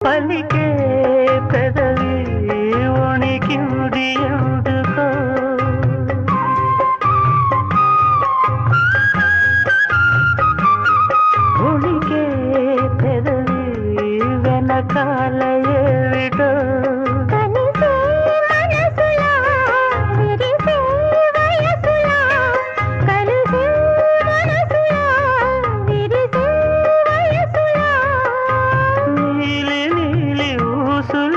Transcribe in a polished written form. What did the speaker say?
పలికే పెదవి వణికింది ఎందుకో వణికే పెదవి వెనకాల ఏమిటో నీలి నీలి ఊసుల